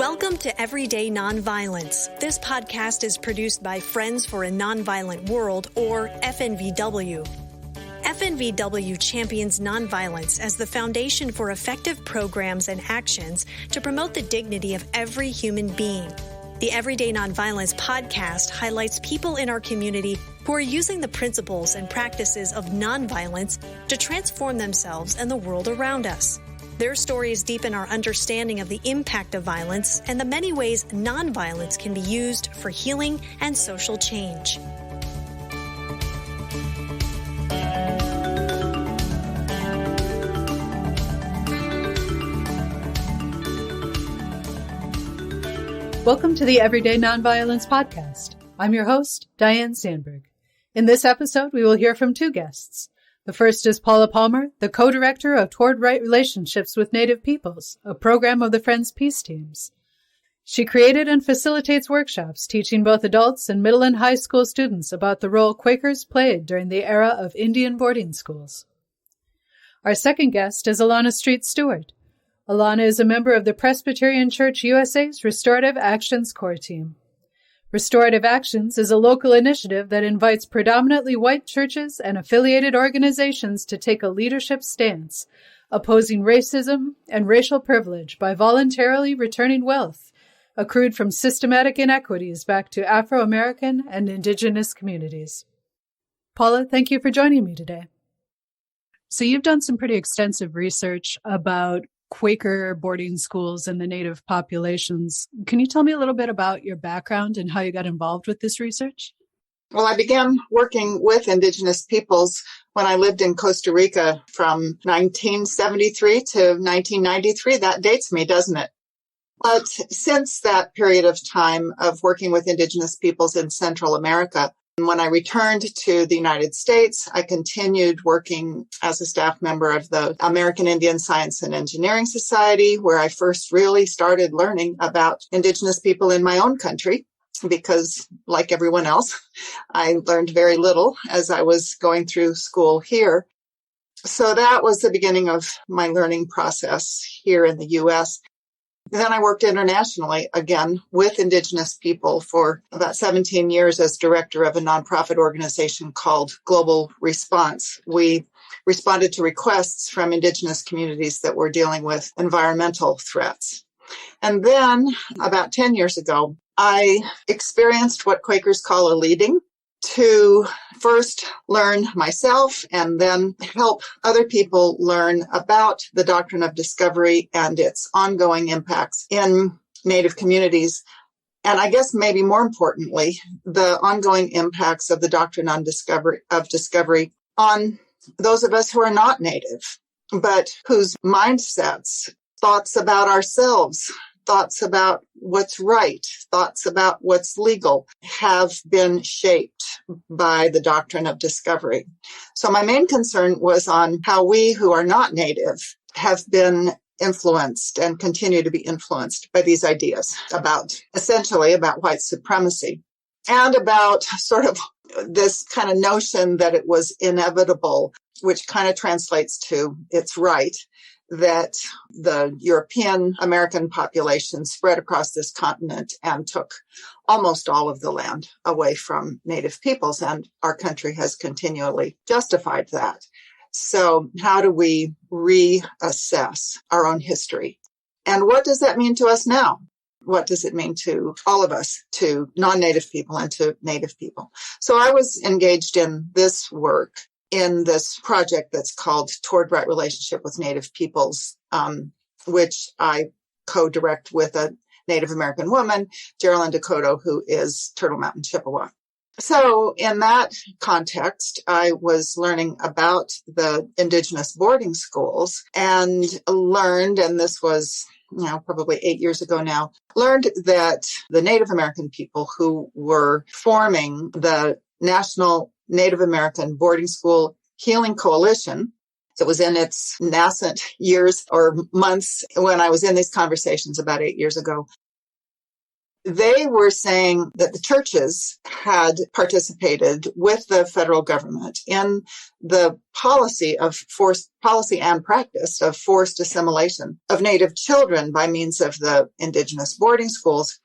Welcome to Everyday Nonviolence. This podcast is produced by Friends for a Nonviolent World, or FNVW. FNVW champions nonviolence as the foundation for effective programs and actions to promote the dignity of every human being. The Everyday Nonviolence podcast highlights people in our community who are using the principles and practices of nonviolence to transform themselves and the world around us. Their stories deepen our understanding of the impact of violence and the many ways nonviolence can be used for healing and social change. Welcome to the Everyday Nonviolence podcast. I'm your host, Diane Sandberg. In this episode, we will hear from two guests. The first is Paula Palmer, the co-director of Toward Right Relationships with Native Peoples, a program of the Friends Peace Teams. She created and facilitates workshops teaching both adults and middle and high school students about the role Quakers played during the era of Indian boarding schools. Our second guest is Elona Street-Stewart. Elona is a member of the Presybterian Church USA's Restorative Actions core team. Restorative Actions is a local initiative that invites predominantly white churches and affiliated organizations to take a leadership stance, opposing racism and racial privilege by voluntarily returning wealth accrued from systematic inequities back to Afro-American and Indigenous communities. Paula, thank you for joining me today. So you've done some pretty extensive research about Quaker boarding schools and the Native populations. Can you tell me a little bit about your background and how you got involved with this research? Well, I began working with Indigenous peoples when I lived in Costa Rica from 1973 to 1993. That dates me, doesn't it? But since that period of time of working with Indigenous peoples in Central America, when I returned to the United States, I continued working as a staff member of the American Indian Science and Engineering Society, where I first really started learning about Indigenous people in my own country, because like everyone else, I learned very little as I was going through school here. So that was the beginning of my learning process here in the U.S. Then I worked internationally, again, with Indigenous people for about 17 years as director of a nonprofit organization called Global Response. We responded to requests from Indigenous communities that were dealing with environmental threats. And then, about 10 years ago, I experienced what Quakers call a leading to first learn myself and then help other people learn about the doctrine of discovery and its ongoing impacts in Native communities. And I guess maybe more importantly, the ongoing impacts of the doctrine of discovery on those of us who are not Native, but whose mindsets, thoughts about ourselves, thoughts about what's right, thoughts about what's legal have been shaped by the doctrine of discovery. So my main concern was on how we who are not Native have been influenced and continue to be influenced by these ideas essentially about white supremacy and about sort of this kind of notion that it was inevitable, which kind of translates to it's right, that the European American population spread across this continent and took almost all of the land away from Native peoples, and our country has continually justified that. So how do we reassess our own history? And what does that mean to us now? What does it mean to all of us, to non-Native people and to Native people? So I was engaged in this work in this project that's called Toward Right Relationship with Native Peoples, which I co-direct with a Native American woman, Geraldine Dakota, who is Turtle Mountain Chippewa. So in that context, I was learning about the Indigenous boarding schools and learned, and this was probably 8 years ago now, learned that the Native American people who were forming the National Native American Boarding School Healing Coalition. It was in its nascent years or months when I was in these conversations about 8 years ago. they were saying that the churches had participated with the federal government in the policy and practice of forced assimilation of Native children by means of the Indigenous boarding schools.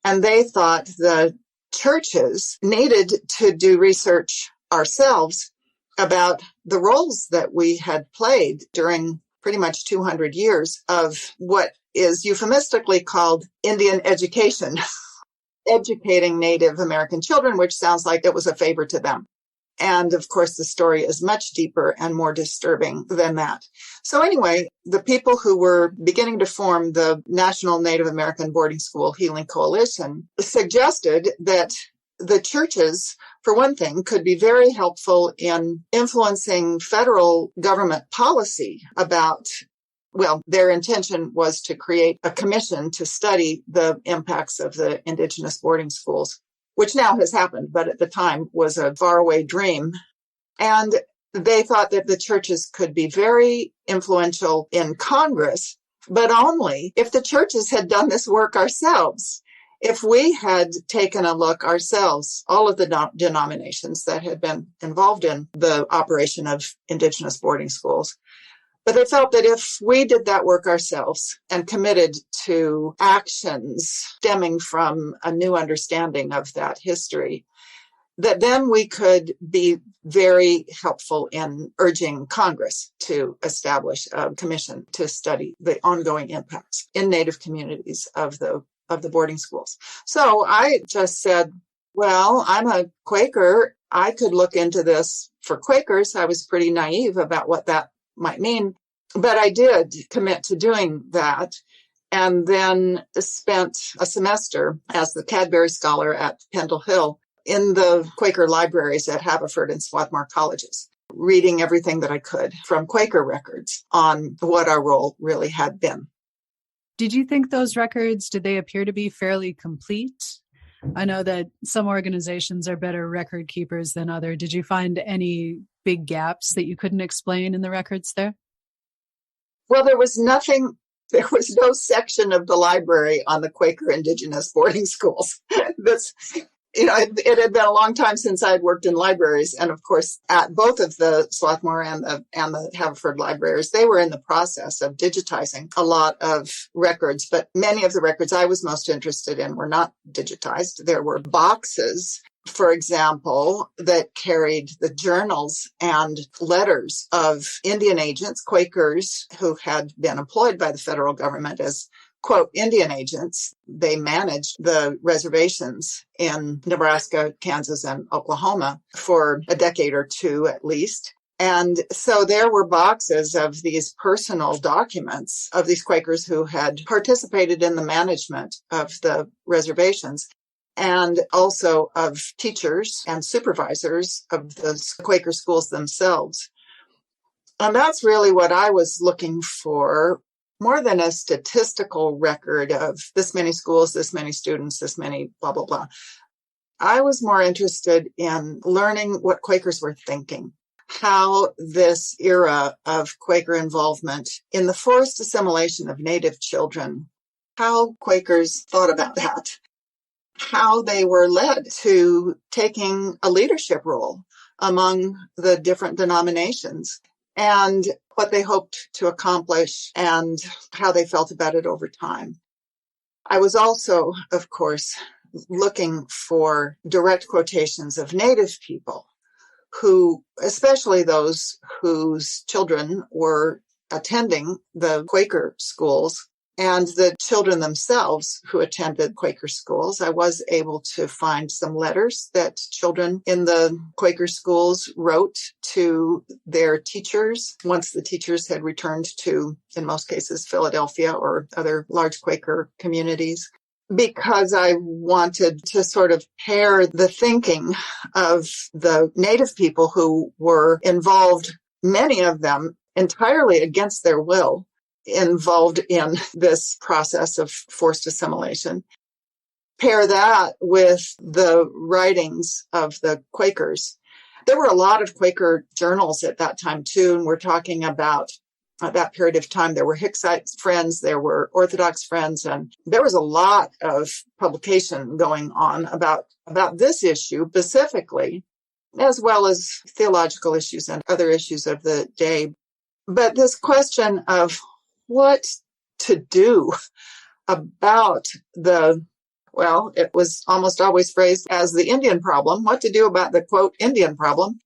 And they thought the churches needed to do research ourselves about the roles that we had played during pretty much 200 years of what is euphemistically called Indian education, educating Native American children, which sounds like it was a favor to them. And of course, the story is much deeper and more disturbing than that. So anyway, the people who were beginning to form the National Native American Boarding School Healing Coalition suggested that the churches, for one thing, could be very helpful in influencing federal government policy about, well, their intention was to create a commission to study the impacts of the Indigenous boarding schools, which now has happened, but at the time was a faraway dream. And they thought that the churches could be very influential in Congress, but only if the churches had done this work ourselves. If we had taken a look ourselves, all of the denominations that had been involved in the operation of Indigenous boarding schools, but they felt that if we did that work ourselves and committed to actions stemming from a new understanding of that history, that then we could be very helpful in urging Congress to establish a commission to study the ongoing impacts in Native communities of the boarding schools. So I just said, well, I'm a Quaker. I could look into this for Quakers. I was pretty naive about what that might mean, but I did commit to doing that, and then spent a semester as the Cadbury Scholar at Pendle Hill in the Quaker libraries at Haverford and Swarthmore colleges, reading everything that I could from Quaker records on what our role really had been. Did you think those records, did they appear to be fairly complete? I know that some organizations are better record keepers than others. Did you find any big gaps that you couldn't explain in the records there? Well, there was no section of the library on the Quaker Indigenous boarding schools. It had been a long time since I had worked in libraries. And of course, at both of the Swarthmore and the Haverford libraries, they were in the process of digitizing a lot of records. But many of the records I was most interested in were not digitized. There were boxes, for example, that carried the journals and letters of Indian agents, Quakers, who had been employed by the federal government as, quote, Indian agents. They managed the reservations in Nebraska, Kansas, and Oklahoma for a decade or two at least. And so there were boxes of these personal documents of these Quakers who had participated in the management of the reservations, and also of teachers and supervisors of the Quaker schools themselves. And that's really what I was looking for, more than a statistical record of this many schools, this many students, this many blah, blah, blah. I was more interested in learning what Quakers were thinking, how this era of Quaker involvement in the forced assimilation of Native children, how Quakers thought about that, how they were led to taking a leadership role among the different denominations, and what they hoped to accomplish and how they felt about it over time. I was also, of course, looking for direct quotations of Native people who, especially those whose children were attending the Quaker schools, and the children themselves who attended Quaker schools. I was able to find some letters that children in the Quaker schools wrote to their teachers once the teachers had returned to, in most cases, Philadelphia or other large Quaker communities, because I wanted to sort of pair the thinking of the Native people who were involved, many of them entirely against their will, involved in this process of forced assimilation. Pair that with the writings of the Quakers. There were a lot of Quaker journals at that time too, and we're talking about at that period of time. There were Hicksite Friends, there were Orthodox Friends, and there was a lot of publication going on about this issue specifically, as well as theological issues and other issues of the day. But this question of what to do about it was almost always phrased as the Indian problem, what to do about the, quote, Indian problem.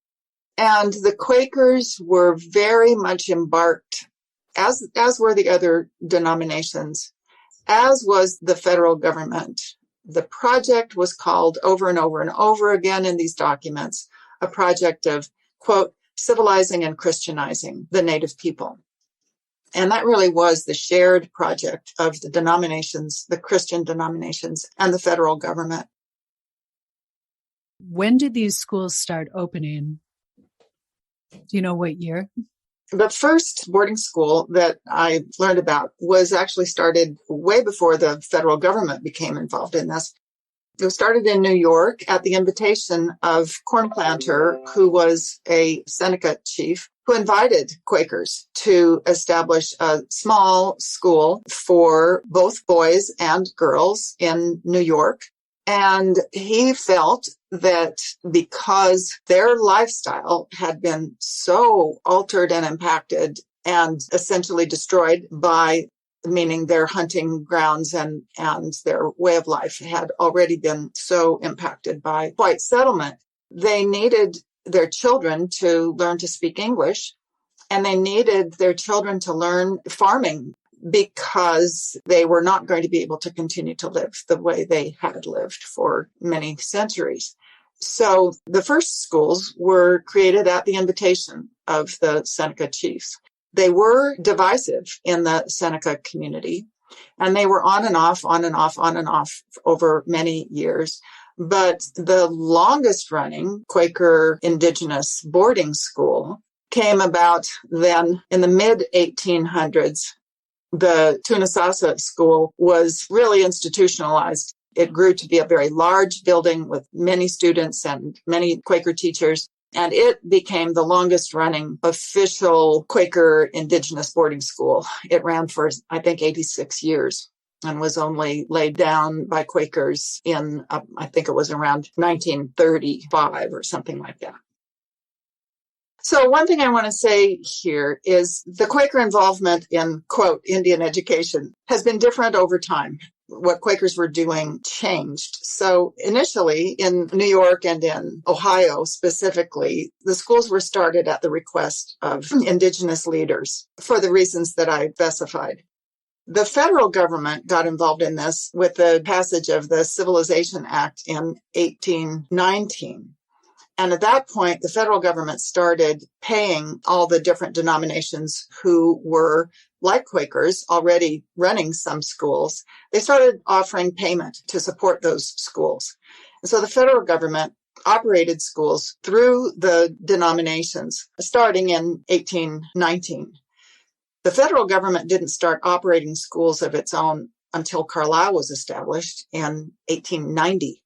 And the Quakers were very much embarked, as were the other denominations, as was the federal government. The project was called over and over and over again in these documents, a project of, quote, civilizing and Christianizing the native people. And that really was the shared project of the denominations, the Christian denominations, and the federal government. When did these schools start opening? Do you know what year? The first boarding school that I learned about was actually started way before the federal government became involved in this. It was started in New York at the invitation of Corn Planter, who was a Seneca chief, who invited Quakers to establish a small school for both boys and girls in New York. And he felt that because their lifestyle had been so altered and impacted and essentially destroyed by, meaning their hunting grounds and their way of life had already been so impacted by white settlement, they needed their children to learn to speak English, and they needed their children to learn farming, because they were not going to be able to continue to live the way they had lived for many centuries. So the first schools were created at the invitation of the Seneca chiefs. They were divisive in the Seneca community, and they were on and off over many years. But the longest running Quaker Indigenous boarding school came about then in the mid-1800s. The Tunasasa School was really institutionalized. It grew to be a very large building with many students and many Quaker teachers, and it became the longest running official Quaker Indigenous boarding school. It ran for, I think, 86 years and was only laid down by Quakers in, I think it was around 1935 or something like that. So one thing I want to say here is the Quaker involvement in, quote, Indian education has been different over time. What Quakers were doing changed. So initially in New York and in Ohio specifically, the schools were started at the request of Indigenous leaders for the reasons that I specified. The federal government got involved in this with the passage of the Civilization Act in 1819. And at that point, the federal government started paying all the different denominations who were, like Quakers, already running some schools. They started offering payment to support those schools. And so the federal government operated schools through the denominations starting in 1819. The federal government didn't start operating schools of its own until Carlisle was established in 1890.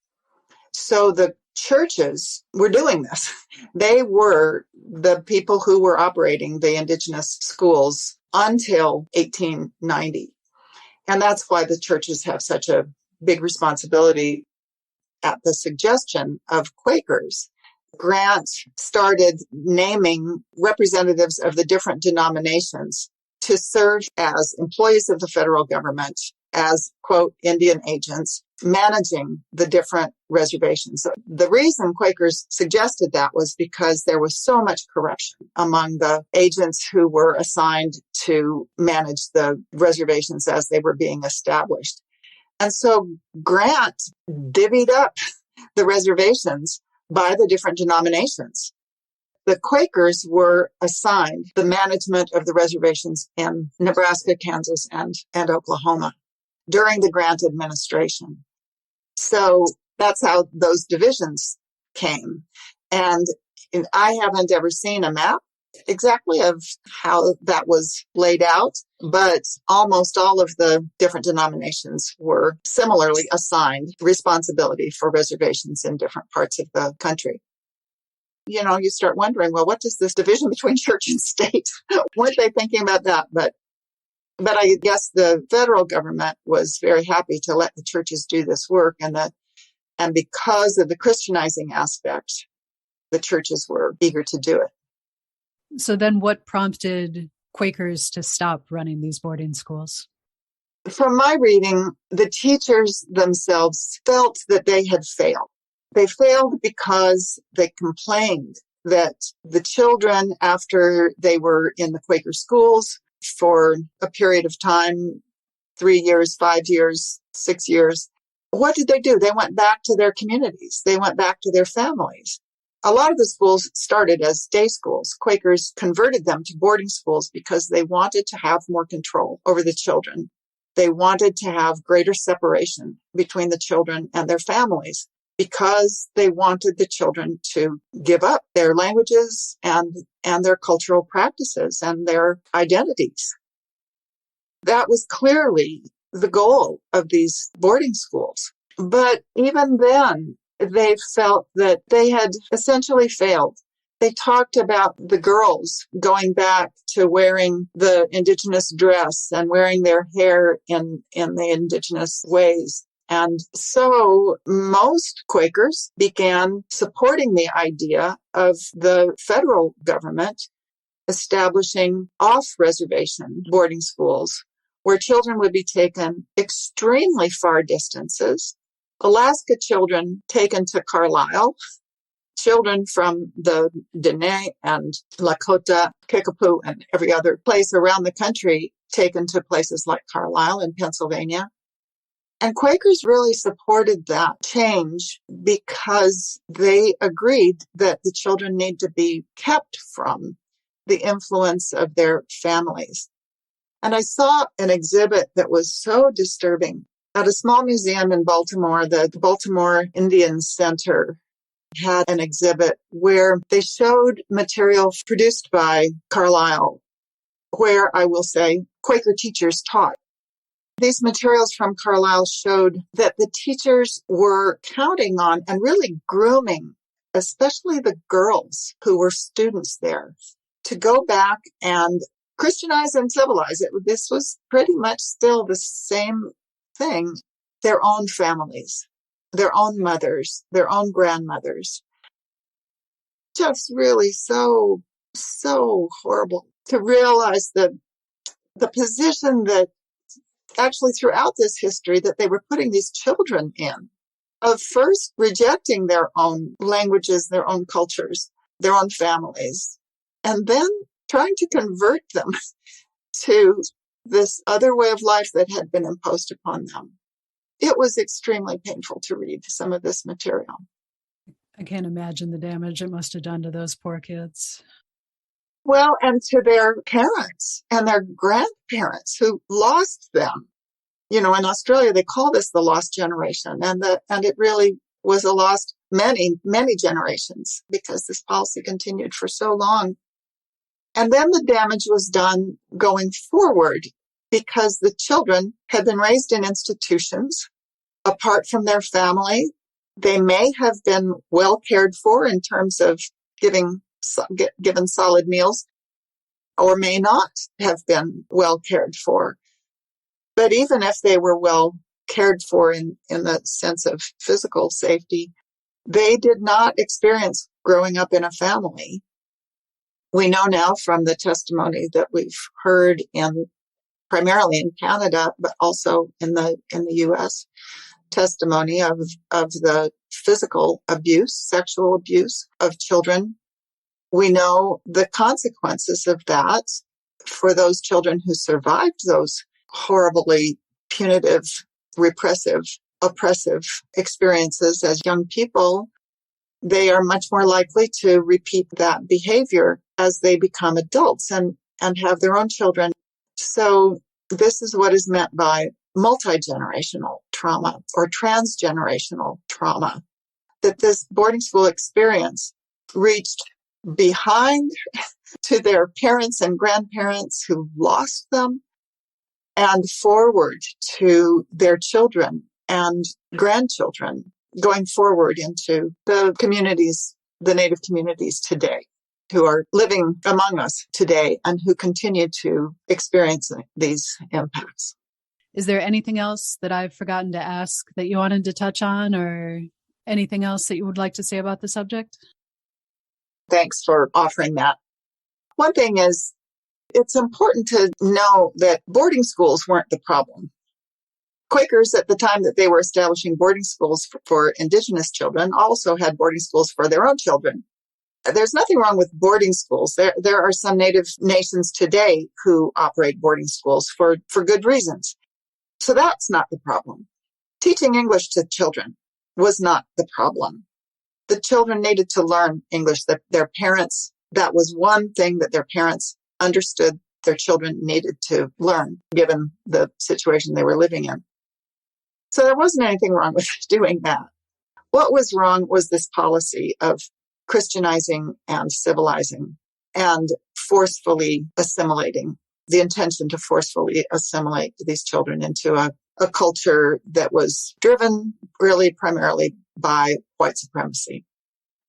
So the churches were doing this. They were the people who were operating the Indigenous schools until 1890. And that's why the churches have such a big responsibility. At the suggestion of Quakers, Grant started naming representatives of the different denominations to serve as employees of the federal government, as, quote, Indian agents, managing the different reservations. So the reason Quakers suggested that was because there was so much corruption among the agents who were assigned to manage the reservations as they were being established. And so Grant divvied up the reservations by the different denominations. The Quakers were assigned the management of the reservations in Nebraska, Kansas, and Oklahoma during the Grant administration. So that's how those divisions came. And I haven't ever seen a map exactly of how that was laid out, but almost all of the different denominations were similarly assigned responsibility for reservations in different parts of the country. you start wondering, well, what does this division between church and state? Weren't they thinking about that? But I guess the federal government was very happy to let the churches do this work. And because of the Christianizing aspect, the churches were eager to do it. So then what prompted Quakers to stop running these boarding schools? From my reading, the teachers themselves felt that they had failed. They failed because they complained that the children, after they were in the Quaker schools for a period of time, 3 years, 5 years, 6 years, what did they do? They went back to their communities. They went back to their families. A lot of the schools started as day schools. Quakers converted them to boarding schools because they wanted to have more control over the children. They wanted to have greater separation between the children and their families because they wanted the children to give up their languages and their cultural practices and their identities. That was clearly the goal of these boarding schools. But even then, they felt that they had essentially failed. They talked about the girls going back to wearing the Indigenous dress and wearing their hair in the Indigenous ways. And so most Quakers began supporting the idea of the federal government establishing off-reservation boarding schools where children would be taken extremely far distances. Alaska children taken to Carlisle, children from the Dene and Lakota, Kickapoo, and every other place around the country taken to places like Carlisle in Pennsylvania. And Quakers really supported that change because they agreed that the children need to be kept from the influence of their families. And I saw an exhibit that was so disturbing at a small museum in Baltimore. The Baltimore Indian Center had an exhibit where they showed material produced by Carlisle, where I will say Quaker teachers taught. These materials from Carlisle showed that the teachers were counting on and really grooming, especially the girls who were students there, to go back and Christianize and civilize it. This was pretty much still the same thing. Their own families, their own mothers, their own grandmothers. Just really so horrible to realize the position that actually throughout this history that they were putting these children in, of first rejecting their own languages, their own cultures, their own families, and then trying to convert them to this other way of life that had been imposed upon them. It was extremely painful to read some of this material. I can't imagine the damage it must have done to those poor kids. Well, and to their parents and their grandparents who lost them. In Australia, they call this the lost generation, and it really was a lost many generations because this policy continued for so long. And then the damage was done going forward because the children had been raised in institutions apart from their family. They may have been well cared for in terms of given solid meals, or may not have been well cared for. But even if they were well cared for in the sense of physical safety, they did not experience growing up in a family. We know now from the testimony that we've heard primarily in Canada, but also in the U.S., testimony of the physical abuse, sexual abuse of children. We know the consequences of that for those children who survived those horribly punitive, repressive, oppressive experiences as young people. They are much more likely to repeat that behavior as they become adults and have their own children. So this is what is meant by multi-generational trauma or transgenerational trauma, that this boarding school experience reached behind to their parents and grandparents who lost them and forward to their children and grandchildren going forward into the communities the Native communities today who are living among us today and who continue to experience these impacts. Is there anything else that I've forgotten to ask that you wanted to touch on, or anything else that you would like to say about the subject? Thanks for offering that. One thing is, it's important to know that boarding schools weren't the problem. Quakers, at the time that they were establishing boarding schools for Indigenous children, also had boarding schools for their own children. There's nothing wrong with boarding schools. There are some Native nations today who operate boarding schools for good reasons. So that's not the problem. Teaching English to children was not the problem. The children needed to learn English. Their parents, that was one thing that their parents understood their children needed to learn, given the situation they were living in. So there wasn't anything wrong with doing that. What was wrong was this policy of Christianizing and civilizing and forcefully assimilating, the intention to forcefully assimilate these children into a culture that was driven really primarily by white supremacy.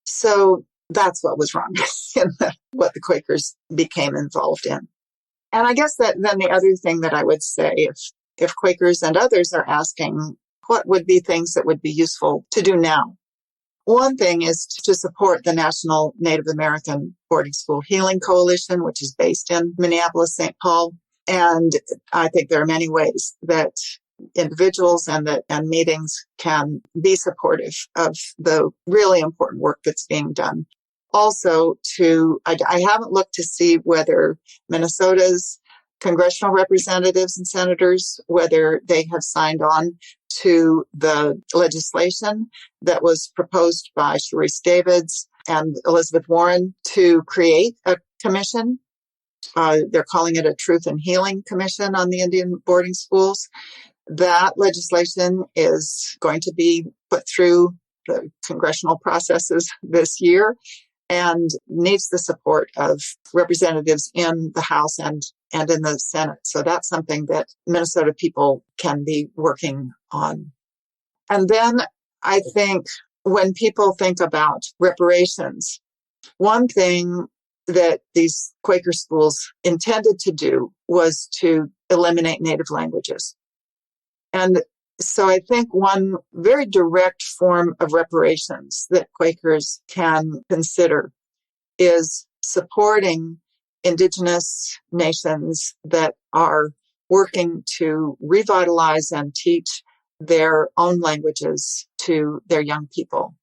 So that's what was wrong in what the Quakers became involved in. And I guess that then the other thing that I would say, if Quakers and others are asking, what would be things that would be useful to do now? One thing is to support the National Native American Boarding School Healing Coalition, which is based in Minneapolis, St. Paul. And I think there are many ways that individuals and meetings can be supportive of the really important work that's being done. Also, I haven't looked to see whether Minnesota's congressional representatives and senators, whether they have signed on to the legislation that was proposed by Sharice Davids and Elizabeth Warren to create a commission. They're calling it a Truth and Healing Commission on the Indian boarding schools. That legislation is going to be put through the congressional processes this year and needs the support of representatives in the House and in the Senate. So that's something that Minnesota people can be working on. And then I think when people think about reparations, one thing that these Quaker schools intended to do was to eliminate native languages. And so I think one very direct form of reparations that Quakers can consider is supporting Indigenous nations that are working to revitalize and teach their own languages to their young people.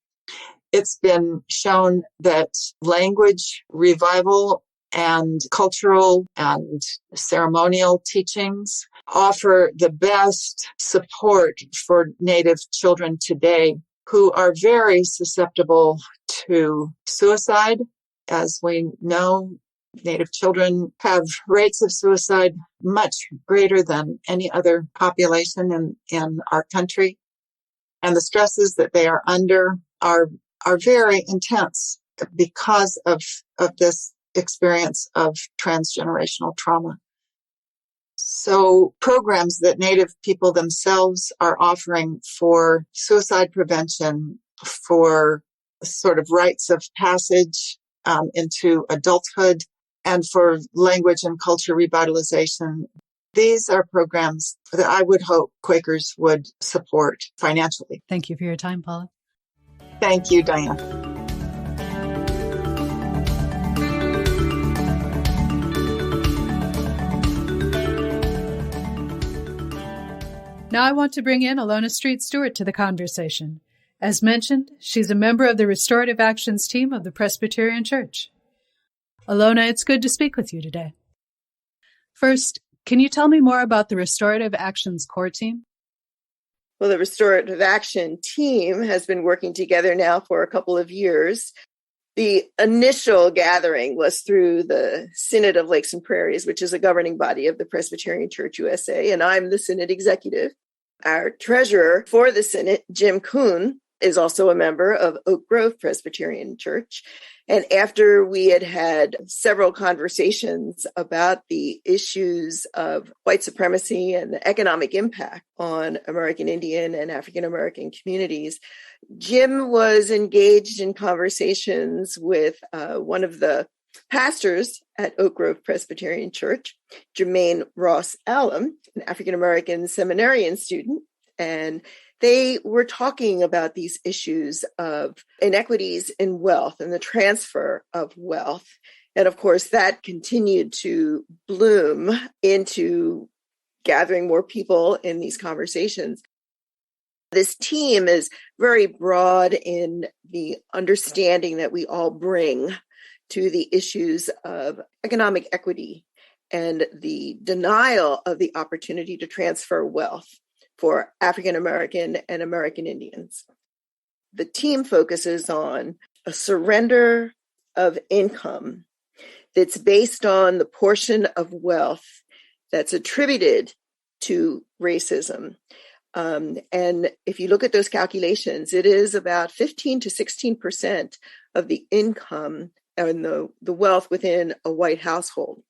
It's been shown that language revival and cultural and ceremonial teachings offer the best support for Native children today who are very susceptible to suicide. As we know, Native children have rates of suicide much greater than any other population in our country. And the stresses that they are under are very intense because of this experience of transgenerational trauma. So programs that Native people themselves are offering for suicide prevention, for sort of rites of passage into adulthood, and for language and culture revitalization, these are programs that I would hope Quakers would support financially. Thank you for your time, Paula. Thank you, Diane. Now I want to bring in Elona Street-Stewart to the conversation. As mentioned, she's a member of the Restorative Actions team of the Presbyterian Church. Elona, it's good to speak with you today. First, can you tell me more about the Restorative Actions core team? Well, the Restorative Action team has been working together now for a couple of years. The initial gathering was through the Synod of Lakes and Prairies, which is a governing body of the Presbyterian Church USA, and I'm the Synod executive. Our treasurer for the Synod, Jim Kuhn, is also a member of Oak Grove Presbyterian Church. And after we had had several conversations about the issues of white supremacy and the economic impact on American Indian and African American communities, Jim was engaged in conversations with one of the pastors at Oak Grove Presbyterian Church, Jermaine Ross Allen, an African American seminarian student, and they were talking about these issues of inequities in wealth and the transfer of wealth. And of course, that continued to bloom into gathering more people in these conversations. This team is very broad in the understanding that we all bring to the issues of economic equity and the denial of the opportunity to transfer wealth for African American and American Indians. The team focuses on a surrender of income that's based on the portion of wealth that's attributed to racism. And if you look at those calculations, it is about 15 to 16% of the income and the wealth within a white household.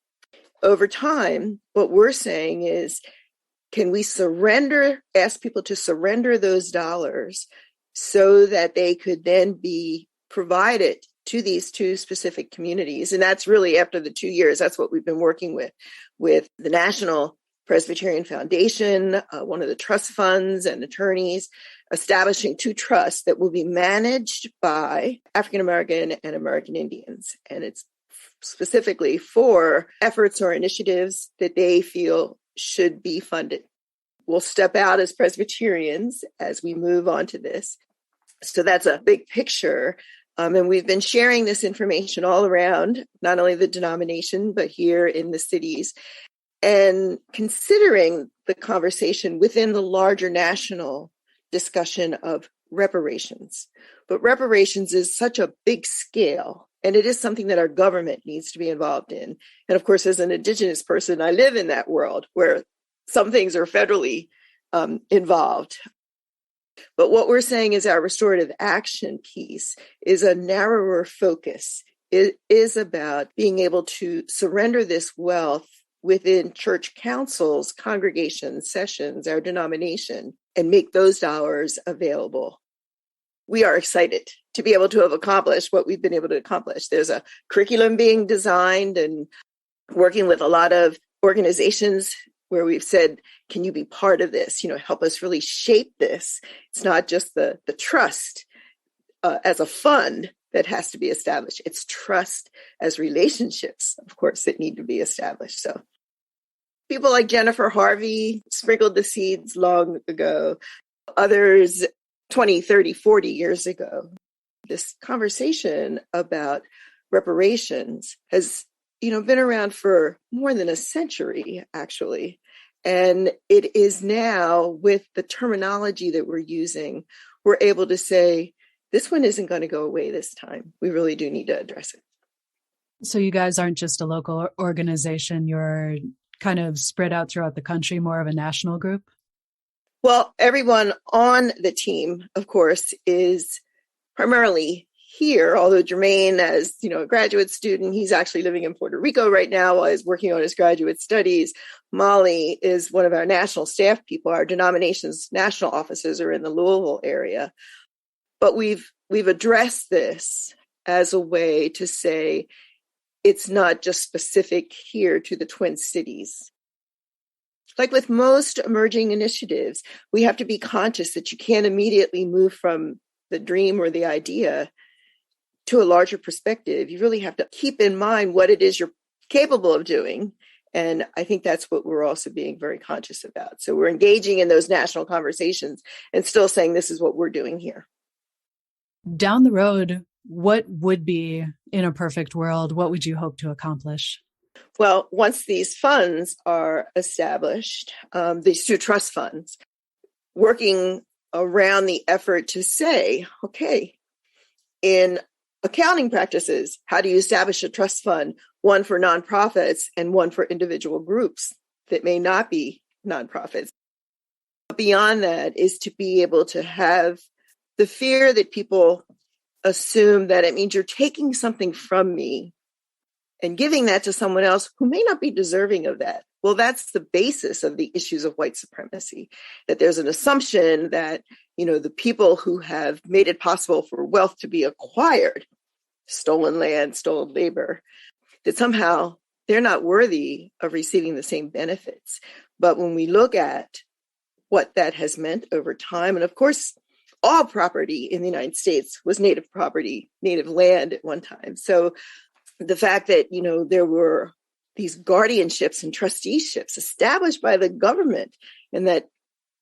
Over time, what we're saying is, can we ask people to surrender those dollars so that they could then be provided to these two specific communities? And that's really after the 2 years. That's what we've been working with the National Presbyterian Foundation, one of the trust funds and attorneys, establishing two trusts that will be managed by African American and American Indians. And it's specifically for efforts or initiatives that they feel should be funded. We'll step out as Presbyterians as we move on to this. So that's a big picture. And we've been sharing this information all around, not only the denomination, but here in the cities, and considering the conversation within the larger national discussion of reparations. But reparations is such a big scale, and it is something that our government needs to be involved in. And of course, as an Indigenous person, I live in that world where some things are federally involved. But what we're saying is our restorative action piece is a narrower focus. It is about being able to surrender this wealth within church councils, congregations, sessions, our denomination, and make those dollars available. We are excited to be able to have accomplished what we've been able to accomplish. There's a curriculum being designed and working with a lot of organizations where we've said, can you be part of this? Help us really shape this. It's not just the trust as a fund that has to be established. It's trust as relationships, of course, that need to be established. So people like Jennifer Harvey sprinkled the seeds long ago. Others 20, 30, 40 years ago. This conversation about reparations has been around for more than a century, actually. And it is now, with the terminology that we're using, we're able to say, this one isn't going to go away this time. We really do need to address it. So you guys aren't just a local organization, you're kind of spread out throughout the country, more of a national group? Well, everyone on the team, of course, is primarily here, although Jermaine, as a graduate student, he's actually living in Puerto Rico right now while he's working on his graduate studies. Molly is one of our national staff people. Our denomination's national offices are in the Louisville area. But we've addressed this as a way to say it's not just specific here to the Twin Cities. Like with most emerging initiatives, we have to be conscious that you can't immediately move from the dream or the idea to a larger perspective. You really have to keep in mind what it is you're capable of doing. And I think that's what we're also being very conscious about. So we're engaging in those national conversations and still saying this is what we're doing here. Down the road, what would be, in a perfect world, what would you hope to accomplish? Well, once these funds are established, these two trust funds, working around the effort to say, okay, in accounting practices, how do you establish a trust fund, one for nonprofits and one for individual groups that may not be nonprofits? Beyond that is to be able to have the fear that people assume that it means you're taking something from me and giving that to someone else who may not be deserving of that. Well, that's the basis of the issues of white supremacy, that there's an assumption that, the people who have made it possible for wealth to be acquired, stolen land, stolen labor, that somehow they're not worthy of receiving the same benefits. But when we look at what that has meant over time, and of course, all property in the United States was native property, native land at one time. So the fact that, there were these guardianships and trusteeships established by the government, and that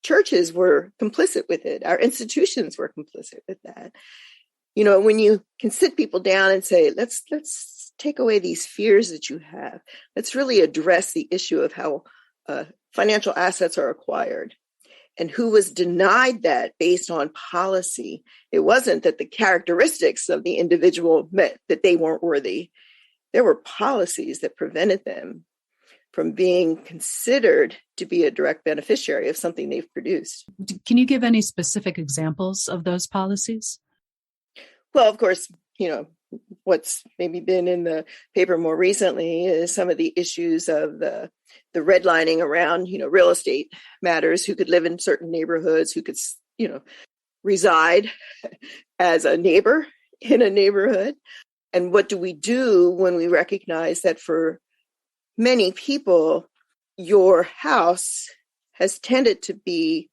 churches were complicit with it, our institutions were complicit with that. When you can sit people down and say, let's take away these fears that you have. Let's really address the issue of how financial assets are acquired and who was denied that based on policy. It wasn't that the characteristics of the individual meant that they weren't worthy. There were policies that prevented them from being considered to be a direct beneficiary of something they've produced. Can you give any specific examples of those policies? Well, of course, what's maybe been in the paper more recently is some of the issues of the redlining around, real estate matters, who could live in certain neighborhoods, who could, reside as a neighbor in a neighborhood. And what do we do when we recognize that for many people, your house has tended to be,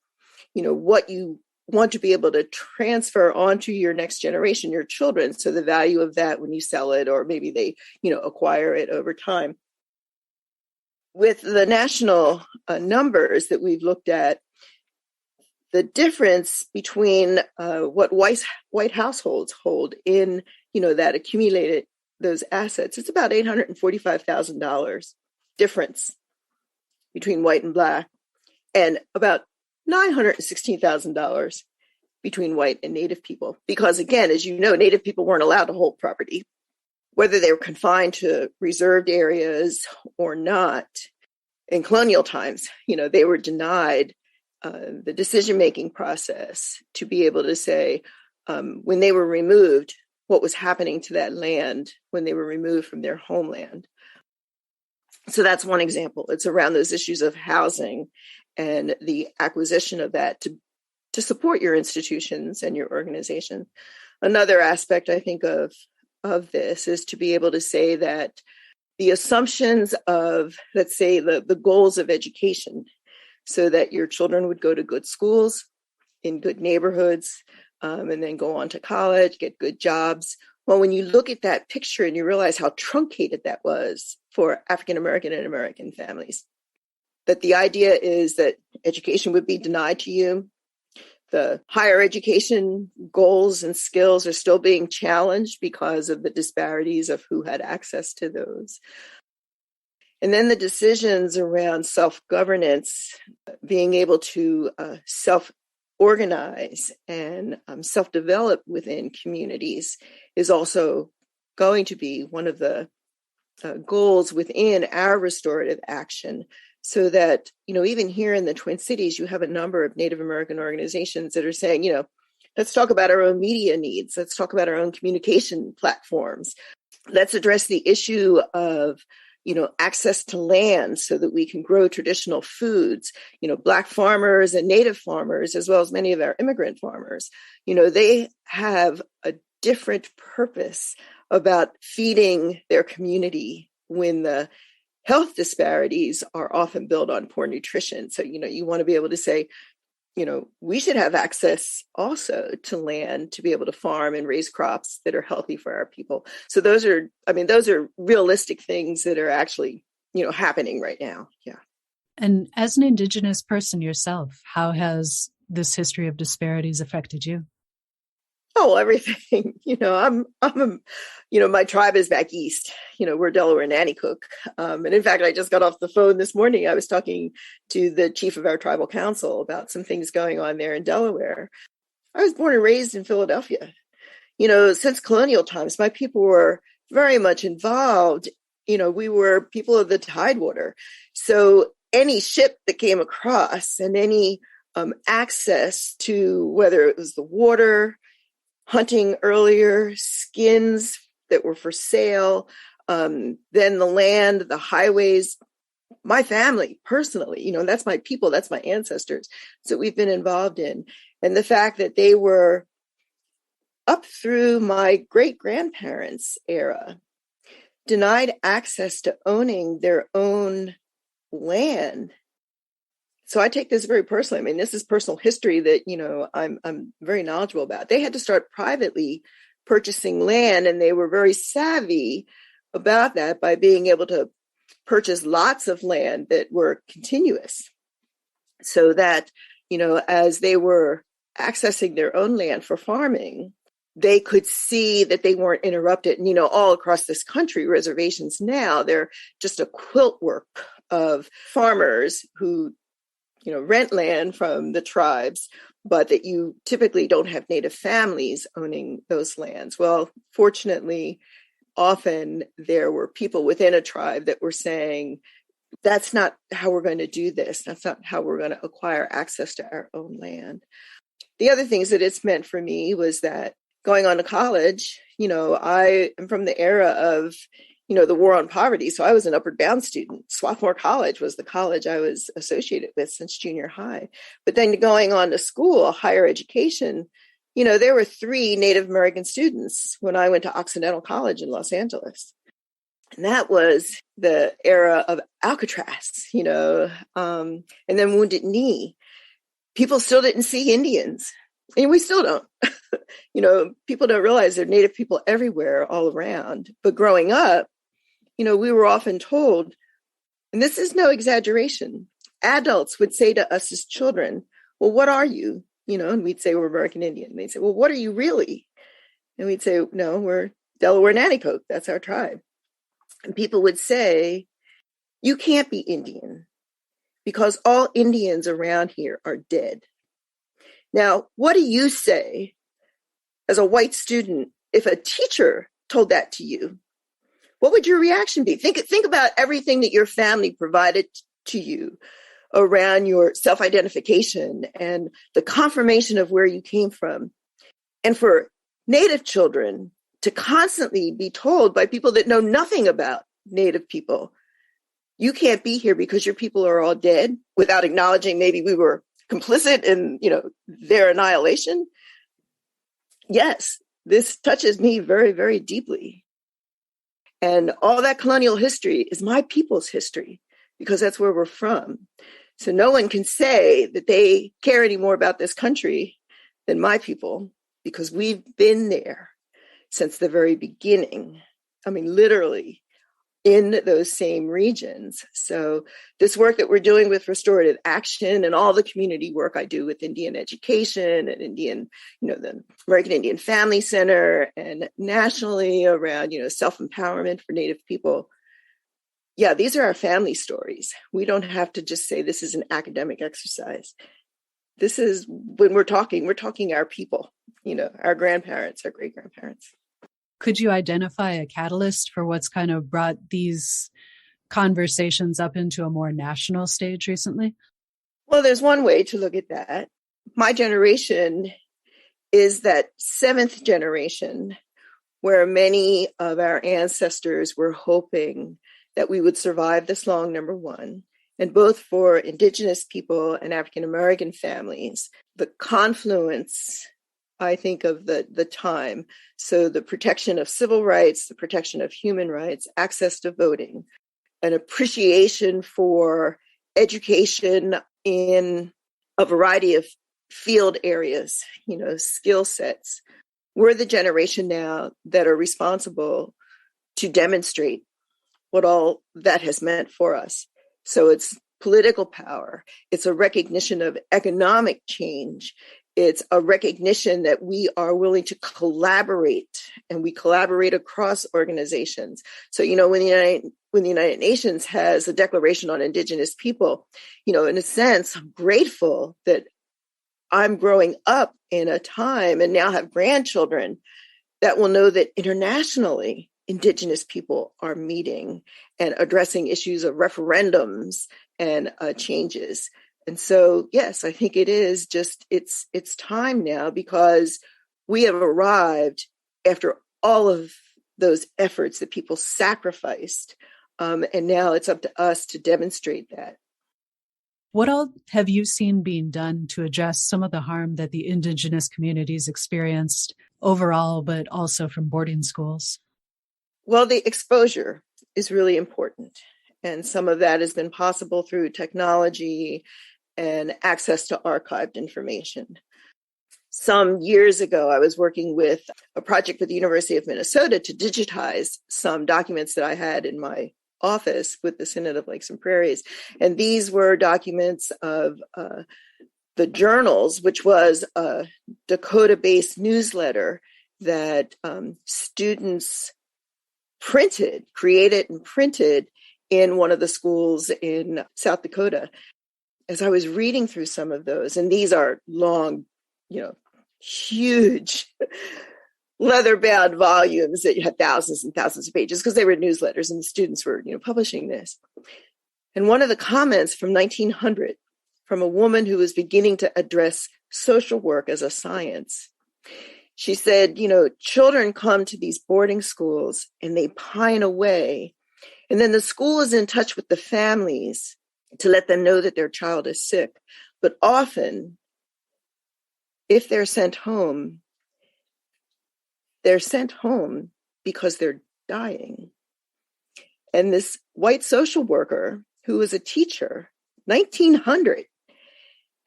what you want to be able to transfer onto your next generation, your children. So the value of that when you sell it, or maybe they, acquire it over time. With the national numbers that we've looked at, the difference between what white households hold in, that accumulated those assets, it's about $845,000 difference between white and Black, and about $916,000 between white and Native people. Because again, as you know, Native people weren't allowed to hold property, whether they were confined to reserved areas or not. In colonial times, they were denied the decision-making process to be able to say, when they were removed, what was happening to that land when they were removed from their homeland. So that's one example. It's around those issues of housing and the acquisition of that to support your institutions and your organization. Another aspect, I think, of this is to be able to say that the assumptions of, let's say, the goals of education, so that your children would go to good schools in good neighborhoods, and then go on to college, get good jobs. Well, when you look at that picture and you realize how truncated that was for African-American and American families, that the idea is that education would be denied to you. The higher education goals and skills are still being challenged because of the disparities of who had access to those. And then the decisions around self-governance, being able to self-organize and self-develop within communities is also going to be one of the goals within our restorative action. So that, even here in the Twin Cities, you have a number of Native American organizations that are saying, let's talk about our own media needs. Let's talk about our own communication platforms. Let's address the issue of, access to land so that we can grow traditional foods. Black farmers and Native farmers, as well as many of our immigrant farmers, they have a different purpose about feeding their community when the health disparities are often built on poor nutrition. So, you want to be able to say, we should have access also to land to be able to farm and raise crops that are healthy for our people. So those are realistic things that are actually, happening right now. Yeah. And as an Indigenous person yourself, how has this history of disparities affected you? Oh, everything. My tribe is back east. We're Delaware Nanticoke. And in fact, I just got off the phone this morning. I was talking to the chief of our tribal council about some things going on there in Delaware. I was born and raised in Philadelphia. Since colonial times, my people were very much involved. We were people of the Tidewater. So any ship that came across and any access to, whether it was the water, hunting earlier, skins that were for sale, then the land, the highways. My family, personally, that's my people, that's my ancestors. So we've been involved in. And the fact that they were up through my great-grandparents' era, denied access to owning their own land. So I take this very personally. I mean, this is personal history that, I'm very knowledgeable about. They had to start privately purchasing land, and they were very savvy about that by being able to purchase lots of land that were contiguous, so that, as they were accessing their own land for farming, they could see that they weren't interrupted. And, all across this country, reservations now, they're just a quilt work of farmers who, rent land from the tribes, but that you typically don't have Native families owning those lands. Well, fortunately, often there were people within a tribe that were saying, that's not how we're going to do this. That's not how we're going to acquire access to our own land. The other things that it's meant for me was that going on to college, I am from the era of, the war on poverty. So I was an Upward Bound student. Swarthmore College was the college I was associated with since junior high. But then going on to school, higher education, there were 3 Native American students when I went to Occidental College in Los Angeles. And that was the era of Alcatraz, and then Wounded Knee. People still didn't see Indians. And we still don't. People don't realize there are Native people everywhere, all around. But growing up, we were often told, and this is no exaggeration, adults would say to us as children, well, what are you? And we'd say we're American Indian. And they'd say, well, what are you really? And we'd say, no, we're Delaware Nanticoke. That's our tribe. And people would say, you can't be Indian because all Indians around here are dead. Now, what do you say as a white student if a teacher told that to you? What would your reaction be? Think about everything that your family provided to you around your self-identification and the confirmation of where you came from. And for Native children to constantly be told by people that know nothing about Native people, you can't be here because your people are all dead, without acknowledging maybe we were complicit in, their annihilation. Yes, this touches me very, very deeply. And all that colonial history is my people's history, because that's where we're from. So no one can say that they care any more about this country than my people, because we've been there since the very beginning. I mean, literally in those same regions. So this work that we're doing with Restorative Action and all the community work I do with Indian education and Indian, the American Indian Family Center, and nationally around, self-empowerment for Native people. Yeah, these are our family stories. We don't have to just say this is an academic exercise. This is, when we're talking our people, our grandparents, our great-grandparents. Could you identify a catalyst for what's kind of brought these conversations up into a more national stage recently? Well, there's one way to look at that. My generation is that 7th generation where many of our ancestors were hoping that we would survive this long, number one. And both for Indigenous people and African-American families, the confluence, I think, of the time. So the protection of civil rights, the protection of human rights, access to voting, an appreciation for education in a variety of field areas, skill sets. We're the generation now that are responsible to demonstrate what all that has meant for us. So it's political power. It's a recognition of economic change. It's a recognition that we are willing to collaborate, and we collaborate across organizations. So, when the United Nations has a declaration on Indigenous people, in a sense, I'm grateful that I'm growing up in a time and now have grandchildren that will know that internationally, Indigenous people are meeting and addressing issues of referendums and changes. And so, yes, I think it is just, it's time now, because we have arrived after all of those efforts that people sacrificed. And now it's up to us to demonstrate that. What all have you seen being done to address some of the harm that the Indigenous communities experienced overall, but also from boarding schools? Well, the exposure is really important. And some of that has been possible through technology and access to archived information. Some years ago, I was working with a project with the University of Minnesota to digitize some documents that I had in my office with the Synod of Lakes and Prairies. And these were documents of the journals, which was a Dakota-based newsletter that students created and printed in one of the schools in South Dakota. As I was reading through some of those, and these are long, huge leather-bound volumes that had thousands and thousands of pages, because they were newsletters and the students were, publishing this. And one of the comments from 1900, from a woman who was beginning to address social work as a science, she said, children come to these boarding schools and they pine away. And then the school is in touch with the families to let them know that their child is sick. But often, if they're sent home because they're dying. And this white social worker, who was a teacher, 1900,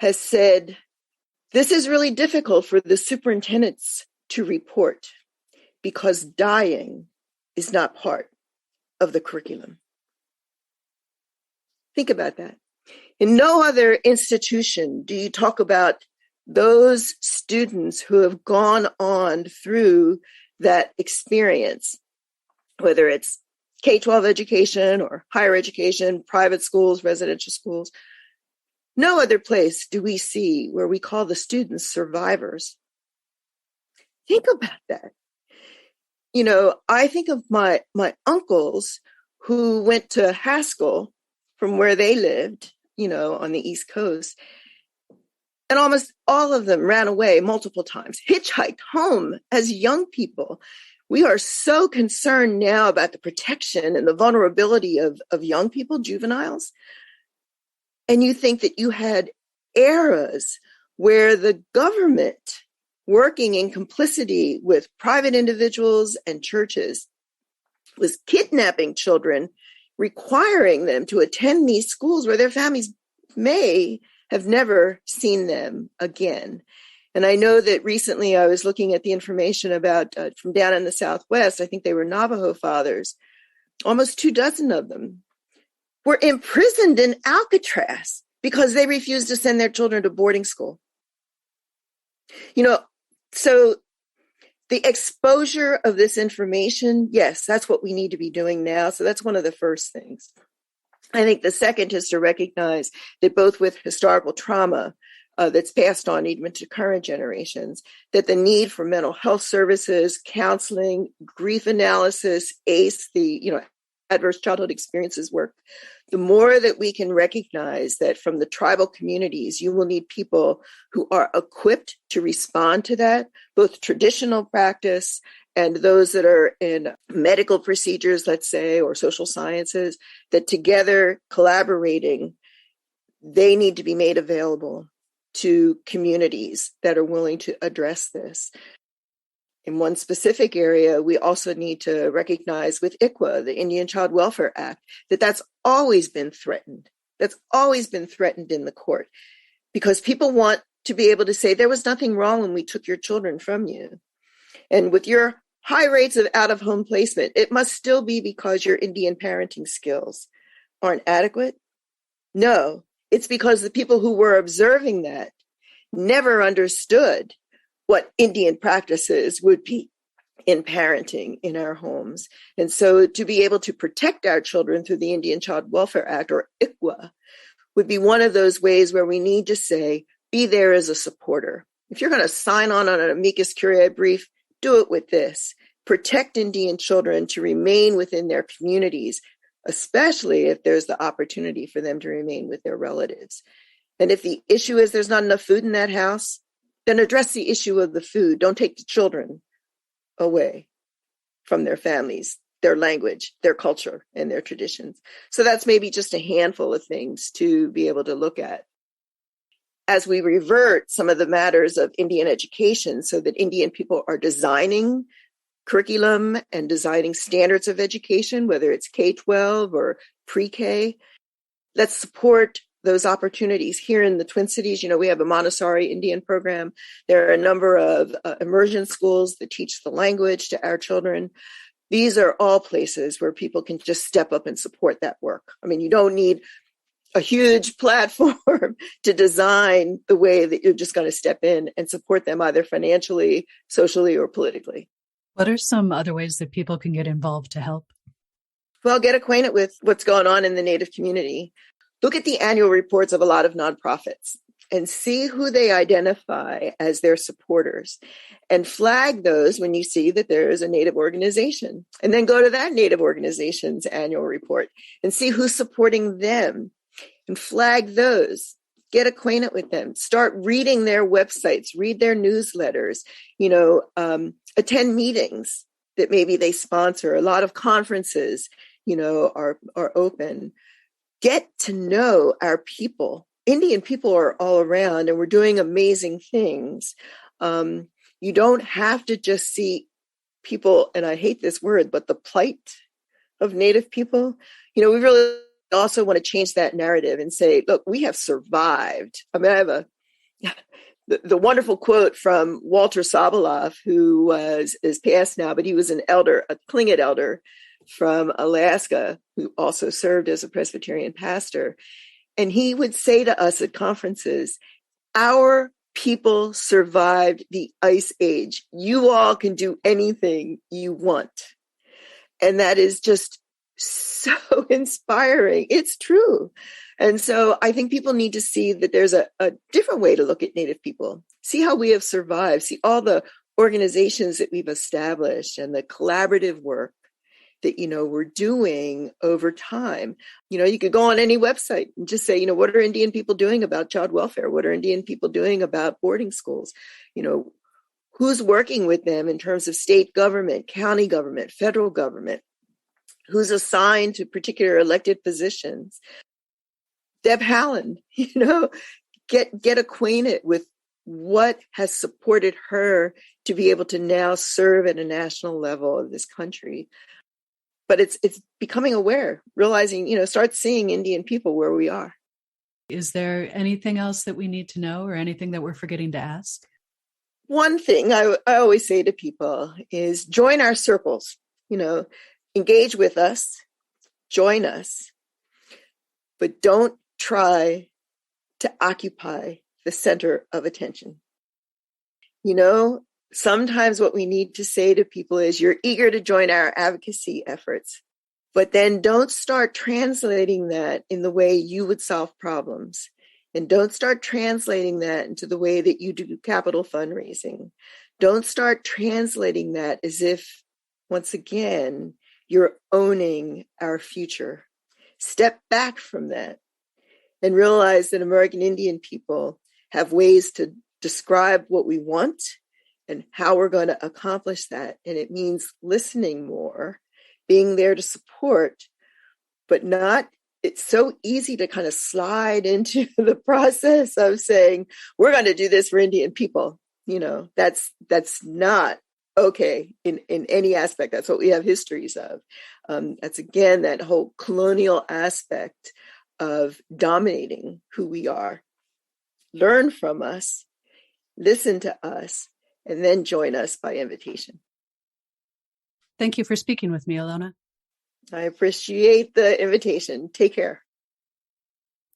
has said, this is really difficult for the superintendents to report because dying is not part of the curriculum. Think about that. In no other institution do you talk about those students who have gone on through that experience, whether it's K-12 education or higher education, private schools, residential schools. No other place do we see where we call the students survivors. Think about that. I think of my uncles who went to Haskell from where they lived, on the East Coast. And almost all of them ran away multiple times, hitchhiked home as young people. We are so concerned now about the protection and the vulnerability of young people, juveniles. And you think that you had eras where the government, working in complicity with private individuals and churches, was kidnapping children, requiring them to attend these schools where their families may have never seen them again. And I know that recently I was looking at the information about from down in the Southwest, I think they were Navajo fathers, almost 24 of them were imprisoned in Alcatraz because they refused to send their children to boarding school. So the exposure of this information, yes, that's what we need to be doing now. So that's one of the first things. I think the second is to recognize that both with historical trauma that's passed on even to current generations, that the need for mental health services, counseling, grief analysis, ACE, the adverse childhood experiences work, the more that we can recognize that from the tribal communities, you will need people who are equipped to respond to that, both traditional practice and those that are in medical procedures, let's say, or social sciences, that together collaborating, they need to be made available to communities that are willing to address this. In one specific area, we also need to recognize with ICWA, the Indian Child Welfare Act, that's always been threatened. That's always been threatened in the court because people want to be able to say there was nothing wrong when we took your children from you. And with your high rates of out-of-home placement, it must still be because your Indian parenting skills aren't adequate? No, it's because the people who were observing that never understood what Indian practices would be in parenting in our homes. And so to be able to protect our children through the Indian Child Welfare Act, or ICWA, would be one of those ways where we need to say, be there as a supporter. If you're going to sign on an amicus curiae brief, do it with this. Protect Indian children to remain within their communities, especially if there's the opportunity for them to remain with their relatives. And if the issue is there's not enough food in that house, then address the issue of the food. Don't take the children away from their families, their language, their culture, and their traditions. So that's maybe just a handful of things to be able to look at as we revert some of the matters of Indian education so that Indian people are designing curriculum and designing standards of education, whether it's K-12 or pre-K. Let's support those opportunities. Here in the Twin Cities, we have a Montessori Indian program. There are a number of immersion schools that teach the language to our children. These are all places where people can just step up and support that work. I mean, you don't need a huge platform to design the way that you're just going to step in and support them either financially, socially, or politically. What are some other ways that people can get involved to help? Well, get acquainted with what's going on in the Native community. Look at the annual reports of a lot of nonprofits and see who they identify as their supporters and flag those when you see that there is a Native organization. And then go to that Native organization's annual report and see who's supporting them and flag those. Get acquainted with them. Start reading their websites, read their newsletters, attend meetings that maybe they sponsor. A lot of conferences, are open. Get to know our people. Indian people are all around and we're doing amazing things. You don't have to just see people, and I hate this word, but the plight of Native people. We really also want to change that narrative and say, look, we have survived. I mean, I have the wonderful quote from Walter Sobolov, who is passed now, but he was an elder, a Tlingit elder from Alaska, who also served as a Presbyterian pastor. And he would say to us at conferences, our people survived the Ice Age. You all can do anything you want. And that is just so inspiring. It's true. And so I think people need to see that there's a different way to look at Native people, see how we have survived, see all the organizations that we've established and the collaborative work that, we're doing over time. You could go on any website and just say, what are Indian people doing about child welfare? What are Indian people doing about boarding schools? Who's working with them in terms of state government, county government, federal government? Who's assigned to particular elected positions? Deb Haaland, get acquainted with what has supported her to be able to now serve at a national level of this country. But it's becoming aware, realizing, start seeing Indian people where we are. Is there anything else that we need to know or anything that we're forgetting to ask? One thing I always say to people is join our circles, engage with us, join us, but don't try to occupy the center of attention. Sometimes what we need to say to people is you're eager to join our advocacy efforts, but then don't start translating that in the way you would solve problems. And don't start translating that into the way that you do capital fundraising. Don't start translating that as if, once again, you're owning our future. Step back from that and realize that American Indian people have ways to describe what we want and how we're going to accomplish that. And it means listening more, being there to support, but not, it's so easy to kind of slide into the process of saying, we're going to do this for Indian people. That's not okay in any aspect. That's what we have histories of. That's again, that whole colonial aspect of dominating who we are. Learn from us, listen to us, and then join us by invitation. Thank you for speaking with me, Elona. I appreciate the invitation. Take care.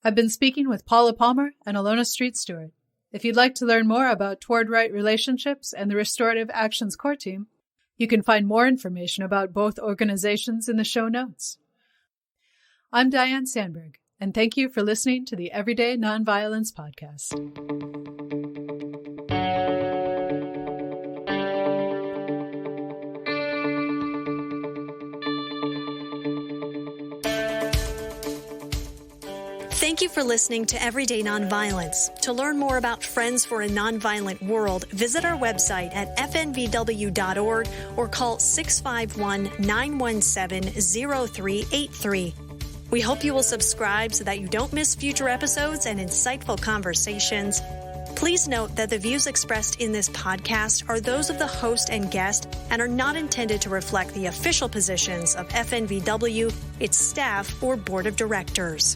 I've been speaking with Paula Palmer and Elona Street-Stewart. If you'd like to learn more about Toward Right Relationships and the Restorative Actions Core Team, you can find more information about both organizations in the show notes. I'm Diane Sandberg, and thank you for listening to the Everyday Nonviolence podcast. Thank you for listening to Everyday Nonviolence. To learn more about Friends for a Nonviolent World, visit our website at fnvw.org or call 651-917-0383. We hope you will subscribe so that you don't miss future episodes and insightful conversations. Please note that the views expressed in this podcast are those of the host and guest and are not intended to reflect the official positions of FNVW, its staff, or board of directors.